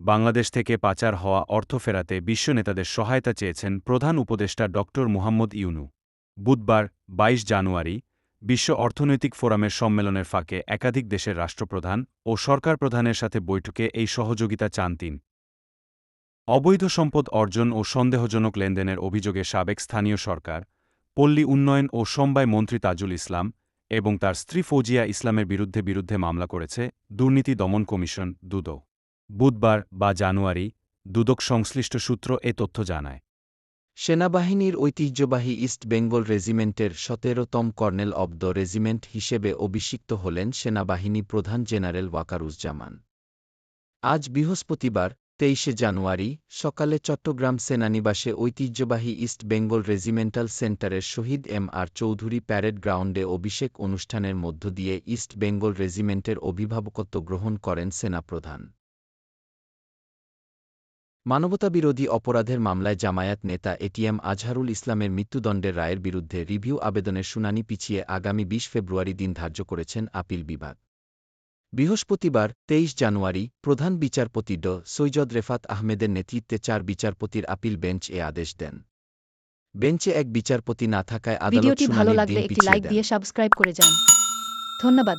বাংলাদেশ থেকে পাচার হওয়া অর্থ ফেরাতে বিশ্ব নেতাদের সহায়তা চেয়েছেন প্রধান উপদেষ্টা ড মুহাম্মদ ইউনূস। বুধবার ২২ জানুয়ারি বিশ্ব অর্থনৈতিক ফোরামের সম্মেলনের ফাঁকে একাধিক দেশের রাষ্ট্রপ্রধান ও সরকার প্রধানের সাথে বৈঠকে এই সহযোগিতা চান তিনি। অবৈধ সম্পদ অর্জন ও সন্দেহজনক লেনদেনের অভিযোগে সাবেক স্থানীয় সরকার, পল্লী উন্নয়ন ও সমবায় মন্ত্রী তাজুল ইসলাম এবং তার স্ত্রী ফৌজিয়া ইসলামের বিরুদ্ধে মামলা করেছে দুর্নীতি দমন কমিশন দুদক। বুধবার জানুয়ারি দুদক সংশ্লিষ্ট সূত্র এ তথ্য জানায়। সেনাবাহিনীর ঐতিহ্যবাহী ইস্ট বেঙ্গল রেজিমেন্টের ১৭তম কর্নেল অব দ্য রেজিমেন্ট হিসেবে অভিষিক্ত হলেন সেনাবাহিনী প্রধান জেনারেল ওয়াকারুজ্জামান। আজ বৃহস্পতিবার ২৩ জানুয়ারি সকালে চট্টগ্রাম সেনানিবাসে ঐতিহ্যবাহী ইস্ট বেঙ্গল রেজিমেন্টাল সেন্টারের শহীদ এম.আর. চৌধুরী প্যারেড গ্রাউন্ডে অভিষেক অনুষ্ঠানের মধ্য দিয়ে ইস্ট বেঙ্গল রেজিমেন্টের অভিভাবকত্ব গ্রহণ করেন সেনাপ্রধান। মানবতাবিরোধী অপরাধের মামলায় জামায়াত নেতা এটিএম আজহারুল ইসলামের মৃত্যুদণ্ডের রায়ের বিরুদ্ধে রিভিউ আবেদনের শুনানি পিছিয়ে আগামী ২০ ফেব্রুয়ারি দিন ধার্য করেছেন আপিল বিভাগ। বৃহস্পতিবার ২৩ জানুয়ারি প্রধান বিচারপতি ড সৈয়দ রেফাত আহমেদের নেতৃত্বে ৪ বিচারপতির আপিল বেঞ্চ এ আদেশ দেন। বেঞ্চে এক বিচারপতি না থাকায় আদালত ভিডিওটি ভালো শুনানির লাগলে দিন একটি পিছিয়ে লাইক দেন। দিয়ে সাবস্ক্রাইব করে যান। ধন্যবাদ।